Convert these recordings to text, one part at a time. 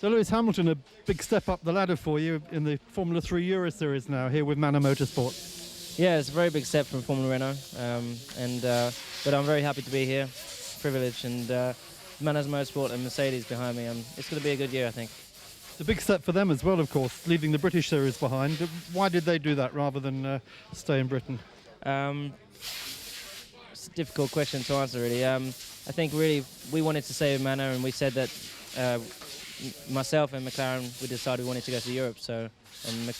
So Lewis Hamilton, a big step up the ladder for you in the Formula 3 Euro Series now here with Manor Motorsport. Yeah, it's a very big step from Formula Renault, but I'm very happy to be here, privileged, and Manor Motorsport and Mercedes behind me. It's going to be a good year, I think. It's a big step for them as well, of course, leaving the British Series behind. Why did they do that rather than stay in Britain? It's a difficult question to answer, really. I think really we wanted to stay with Manor, and we said that myself and McLaren, we decided we wanted to go to Europe, and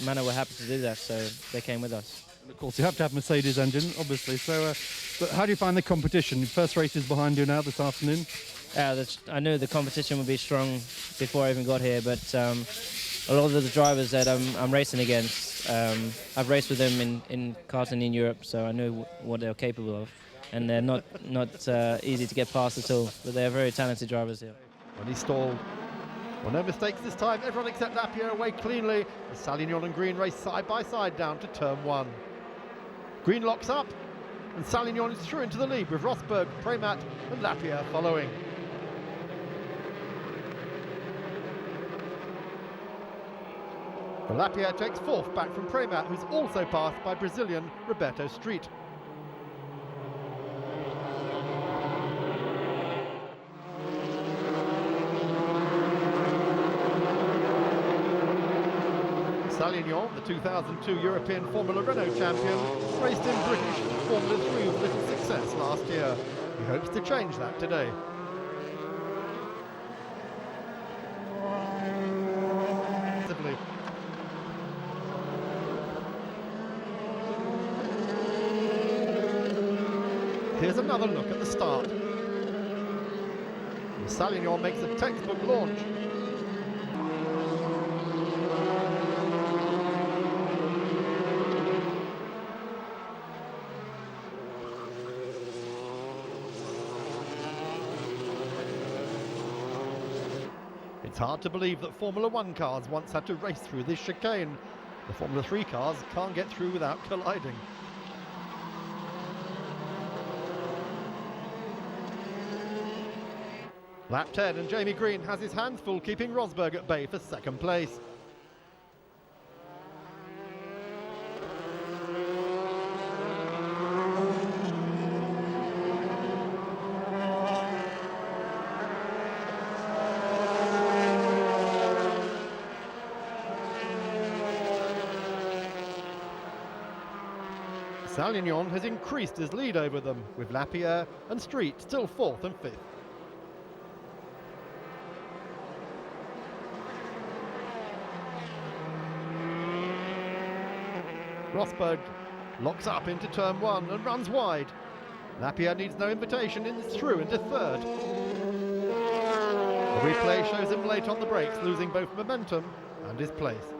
Manor were happy to do that, so they came with us. And of course, you have to have Mercedes engine, obviously. So, but how do you find the competition? First race is behind you now this afternoon. I knew the competition would be strong before I even got here, but a lot of the drivers that I'm racing against, I've raced with them in karting in Europe, so I knew what they're capable of, and they're not easy to get past at all. But they're very talented drivers here. When he stalled. Well, no mistakes this time. Everyone except Lapierre away cleanly as Salignon and Green race side by side down to turn 1. Green locks up, and Salignon is through into the lead with Rosberg, Premat and Lapierre following. Well, Lapierre takes 4th back from Premat, who's also passed by Brazilian Roberto Street. Salignon, the 2002 European Formula Renault champion, raced in British Formula 3 with little success last year. He hopes to change that today. Here's another look at the start. Salignon makes a textbook launch. It's hard to believe that Formula 1 cars once had to race through this chicane. The Formula 3 cars can't get through without colliding. Lap 10 and Jamie Green has his hands full keeping Rosberg at bay for 2nd place. Salignon has increased his lead over them, with Lapierre and Street still 4th and 5th. Rosberg locks up into turn 1 and runs wide. Lapierre needs no invitation and is through into 3rd. The replay shows him late on the brakes, losing both momentum and his place.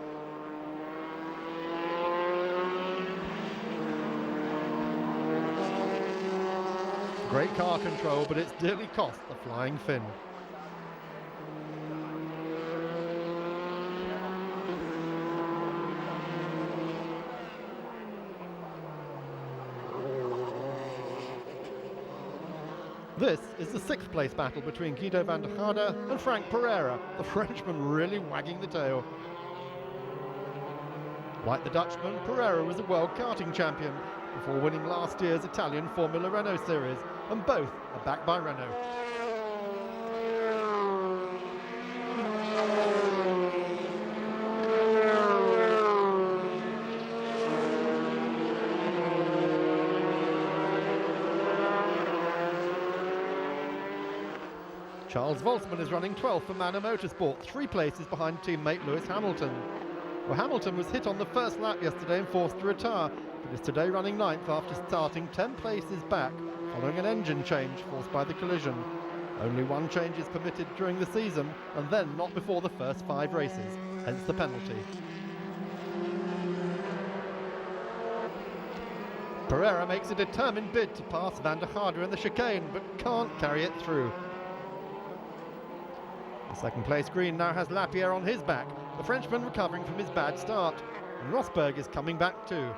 Great car control, but it's dearly cost the Flying Finn. This is the 6th place battle between Guido van der Garde and Frank Pereira, the Frenchman really wagging the tail. Like the Dutchman, Pereira was a world karting champion before winning last year's Italian Formula Renault Series, and both are backed by Renault. Charles Volsman is running 12th for Manor Motorsport, 3 places behind teammate Lewis Hamilton. Well, Hamilton was hit on the first lap yesterday and forced to retire, but is today running 9th after starting 10 places back following an engine change forced by the collision. Only 1 change is permitted during the season, and then not before the first 5 races, hence the penalty. Pereira makes a determined bid to pass van der Garde in the chicane, but can't carry it through. The 2nd place Green now has Lapierre on his back, the Frenchman recovering from his bad start, and Rosberg is coming back too.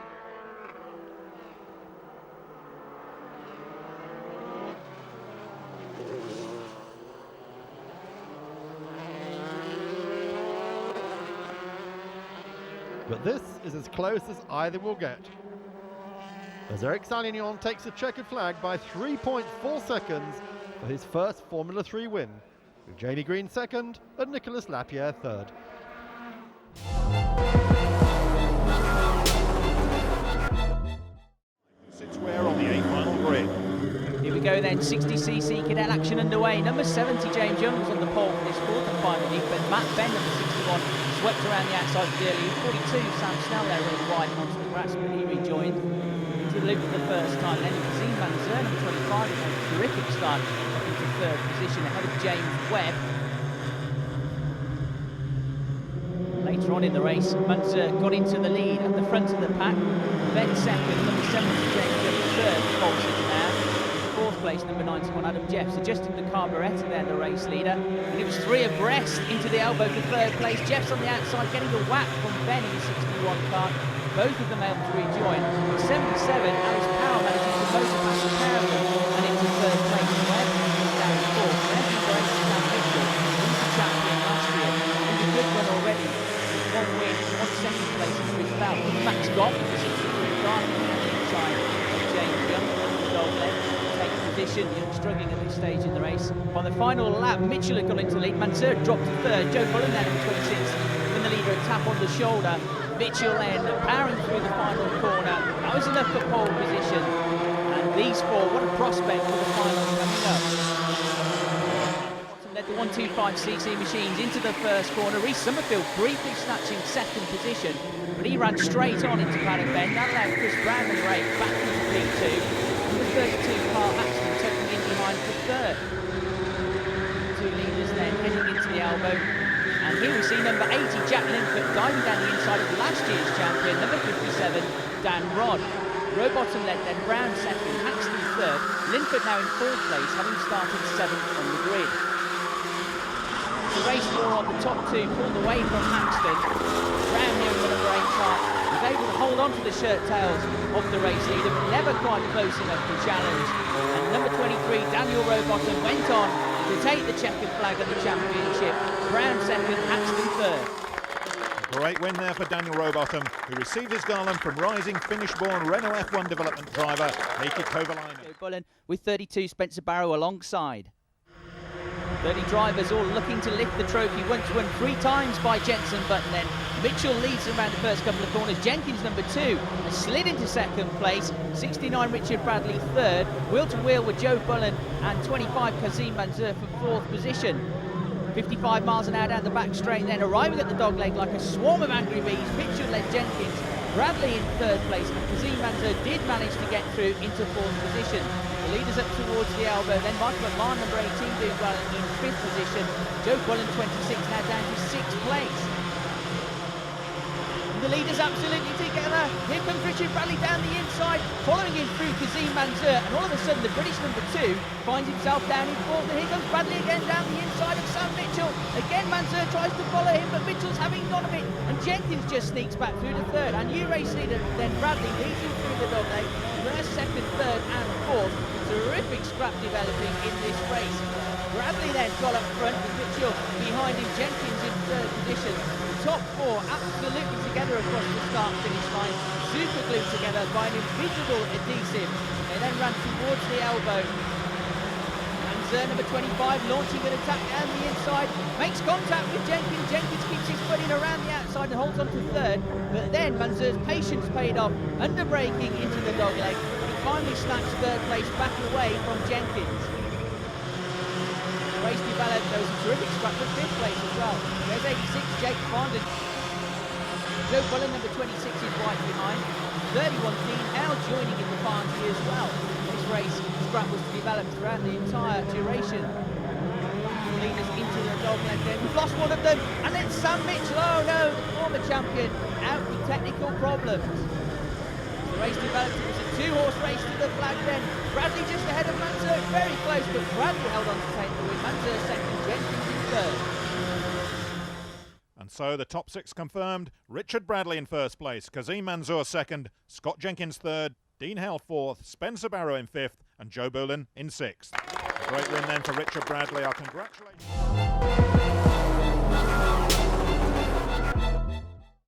but this is as close as either will get. As Eric Salignon takes a checkered flag by 3.4 seconds for his first Formula 3 win, with Jamie Green second and Nicolas Lapierre third. Six-wear on the A final grid. Here we go then, 60cc cadet action underway. Number 70, James Young, was on the pole for this fourth and final heat, but Matt Benn, number 61, swept around the outside of the early 42. Sam Snell there really wide onto the grass, but he rejoined into the loop for the first time. Then Kazim Van Zer, number 25, had a terrific start up into third position ahead of James Webb. Later on in the race, Van Zer got into the lead at the front of the pack. Then second, number 70, James Young, third, bolted now. Fourth place, number 91, Adam Jeffs, adjusting the carburettor there, the race leader. And it was three abreast into the elbow for third place. Jeffs on the outside getting a whack from Ben in the 61 car. Both of them able to rejoin. 77, Alice Power managing to motor past the pair of them and into third place. Webb down to fourth. Then number 8, Sam Mitchell, who's the champion last year. He's a good run already. One win, one second place under his belt. Max Goff, the 63 car, inside of James Young, the dog leg. Position, struggling at this stage in the race. On the final lap, Mitchell had gone into lead. Mansour dropped to third. Joe Bullen then at 26. When the leader a tap on the shoulder. Mitchell then powering through the final corner. That was enough for pole position. And these four, what a prospect for the final coming up. Led the 125cc machines into the first corner. Reece Summerfield briefly snatching second position, but he ran straight on into Paddock Bend. That allowed Chris Brown in the race back into P2. The 32 car Axton tucking in behind for third. Two leaders then heading into the elbow. And here we see number 80, Jack Linford, diving down the inside of last year's champion, number 57, Dan Rod. Rowbottom led then, Brown second, Axton third. Linford now in fourth place, having started seventh on the grid. The race war on the top two pulled away from Axton. Brown here in the number 8 car was able to hold on to the shirt tails of the race leader, but never quite close enough to challenge. And number 23, Daniel Rowbottom, went on to take the checkered flag of the championship. Brown second, Axton third. A great win there for Daniel Rowbottom, who received his garland from rising Finnish-born Renault F1 development driver Heikki Kovalainen. Bullen with 32, Spencer Barrow alongside. 30 drivers all looking to lift the trophy, once won 3 times by Jenson Button then. Mitchell leads around the first couple of corners. Jenkins, number 2, has slid into second place. 69, Richard Bradley, third. Wheel to wheel with Joe Bullen and 25, Kazim Van Zer for fourth position. 55 miles an hour down the back straight then, arriving at the dogleg like a swarm of angry bees. Mitchell led Jenkins, Bradley in third place, and Kazim Van Zer did manage to get through into fourth position. The leaders up towards the elbow, then Michael McMahon, number 18, doing well in fifth position. Joe Bullen, 26, now down to sixth place. The leaders absolutely together. Here comes Richard Bradley down the inside, following him through Kazim Van Zer, and all of a sudden the British number 2 finds himself down in fourth, and here comes Bradley again down the inside of Sam Mitchell. Again Van Zer tries to follow him, but Mitchell's having none of it, and Jenkins just sneaks back through to third. Our new race leader, then Bradley, leads him through the dogleg. First, second, third and fourth. Terrific scrap developing in this race. Bradley then got up front with Mitchell behind him, Jenkins in third position. Top 4 absolutely together across the start-finish line, super glued together by an invisible adhesive. They then ran towards the elbow. And Zer, number 25, launching an attack down the inside, makes contact with Jenkins. Jenkins keeps his foot in around the outside and holds on to third. But then Van Zer's patience paid off, under-braking into the dogleg. He finally snatched third place back away from Jenkins. Race developed, there was a terrific scrap for fifth place as well. There's 86, Jake Fondon. Joe Bullen, number 26, is right behind. 31, Dean Hale joining in the party as well. This race scrap was developed throughout the entire duration. Leaders into the dogleg then. We've lost one of them, and then Sam Mitchell, oh no, the former champion, out with technical problems. The race developed, it was a 2-horse race to the flag then. Bradley just ahead of Van Zer, very close, but Bradley held on to take the win. Van Zer second, Jenkins in third. And so the top 6 confirmed. Richard Bradley in first place, Kazim Van Zer second, Scott Jenkins third, Dean Hale fourth, Spencer Barrow in fifth, and Joe Bullen in sixth. A great win then for Richard Bradley. Our congratulations.